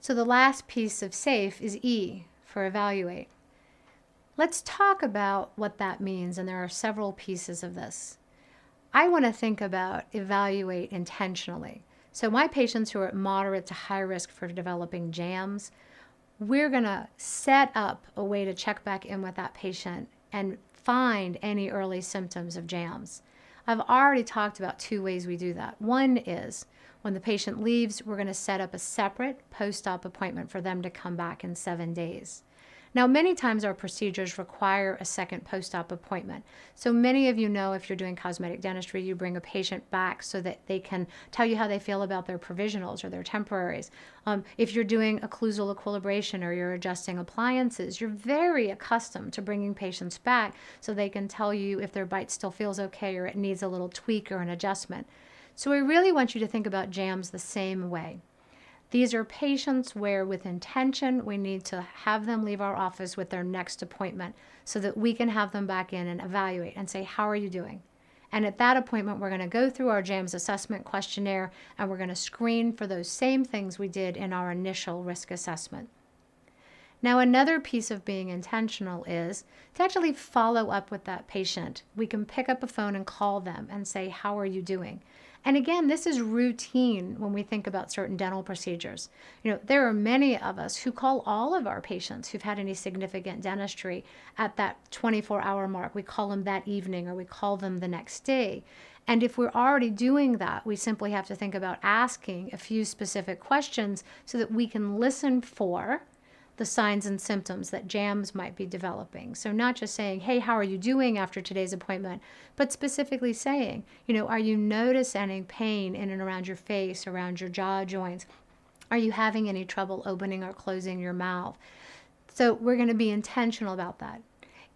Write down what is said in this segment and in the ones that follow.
So the last piece of SAFE is E for evaluate. Let's talk about what that means, and there are several pieces of this. I want to think about evaluate intentionally. So my patients who are at moderate to high risk for developing JAMS, we're going to set up a way to check back in with that patient and find any early symptoms of JAMS. I've already talked about two ways we do that. One is when the patient leaves, we're going to set up a separate post-op appointment for them to come back in 7 days. Now, many times our procedures require a second post-op appointment. So many of you know if you're doing cosmetic dentistry, you bring a patient back so that they can tell you how they feel about their provisionals or their temporaries. If you're doing occlusal equilibration or you're adjusting appliances, you're very accustomed to bringing patients back so they can tell you if their bite still feels okay or it needs a little tweak or an adjustment. So we really want you to think about JAMS the same way. These are patients where with intention, we need to have them leave our office with their next appointment so that we can have them back in and evaluate and say, how are you doing? And at that appointment, we're going to go through our JAMS assessment questionnaire and we're going to screen for those same things we did in our initial risk assessment. Now, another piece of being intentional is to actually follow up with that patient. We can pick up a phone and call them and say, how are you doing? And again, this is routine when we think about certain dental procedures. You know, there are many of us who call all of our patients who've had any significant dentistry at that 24-hour mark. We call them that evening or we call them the next day. And if we're already doing that, we simply have to think about asking a few specific questions so that we can listen for the signs and symptoms that JAMS might be developing. So not just saying, hey, how are you doing after today's appointment, but specifically saying, you know, are you noticing any pain in and around your face, around your jaw joints? Are you having any trouble opening or closing your mouth? So we're going to be intentional about that.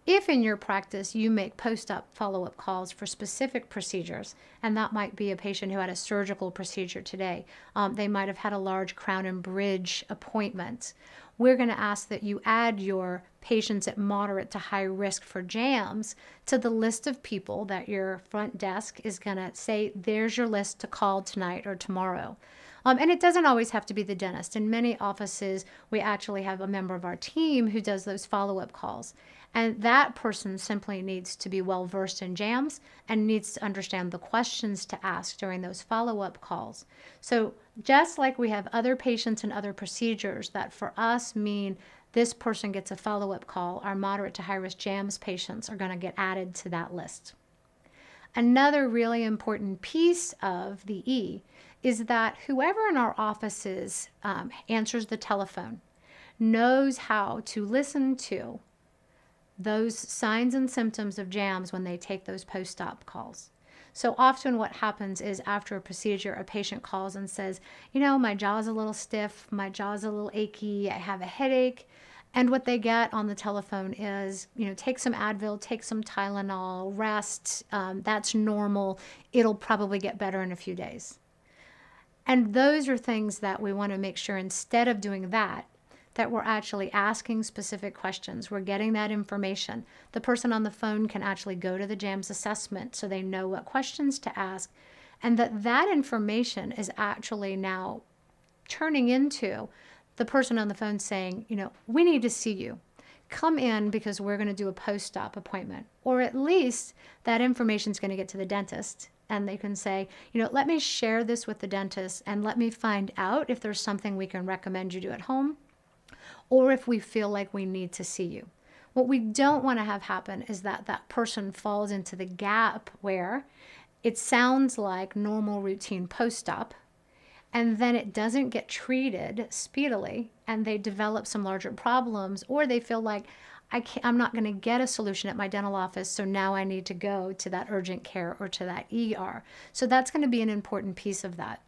If in your practice you make post-op follow-up calls for specific procedures, and that might be a patient who had a surgical procedure today, they might have had a large crown and bridge appointment, we're going to ask that you add your patients at moderate to high risk for JAMS to the list of people that your front desk is going to say, there's your list to call tonight or tomorrow. And it doesn't always have to be the dentist. In many offices, we actually have a member of our team who does those follow-up calls. And that person simply needs to be well-versed in JAMS and needs to understand the questions to ask during those follow-up calls. So just like we have other patients and other procedures that for us mean this person gets a follow-up call, our moderate to high-risk JAMS patients are going to get added to that list. Another really important piece of the E is that whoever in our offices answers the telephone knows how to listen to those signs and symptoms of JAMS when they take those post-op calls. So often what happens is after a procedure, a patient calls and says, you know, my jaw's a little stiff, my jaw's a little achy, I have a headache. And what they get on the telephone is, you know, take some Advil, take some Tylenol, rest, that's normal. It'll probably get better in a few days. And those are things that we want to make sure instead of doing that we're actually asking specific questions. We're getting that information. The person on the phone can actually go to the JAMS assessment so they know what questions to ask, and that information is actually now turning into the person on the phone saying, you know, we need to see you. Come in because we're going to do a post-op appointment. Or at least that information is going to get to the dentist and they can say, you know, let me share this with the dentist and let me find out if there's something we can recommend you do at home, or if we feel like we need to see you. What we don't want to have happen is that that person falls into the gap where it sounds like normal routine post-op, and then it doesn't get treated speedily, and they develop some larger problems, or they feel like, I'm not going to get a solution at my dental office, so now I need to go to that urgent care or to that ER. So that's going to be an important piece of that.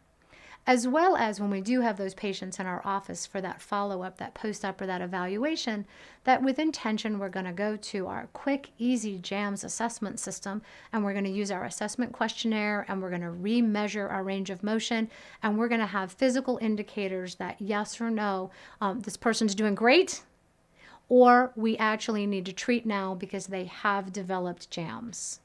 As well as when we do have those patients in our office for that follow-up, that post-op or that evaluation, that with intention we're going to go to our quick, easy JAMS assessment system, and we're going to use our assessment questionnaire, and we're going to re-measure our range of motion, and we're going to have physical indicators that yes or no, this person's doing great, or we actually need to treat now because they have developed JAMS.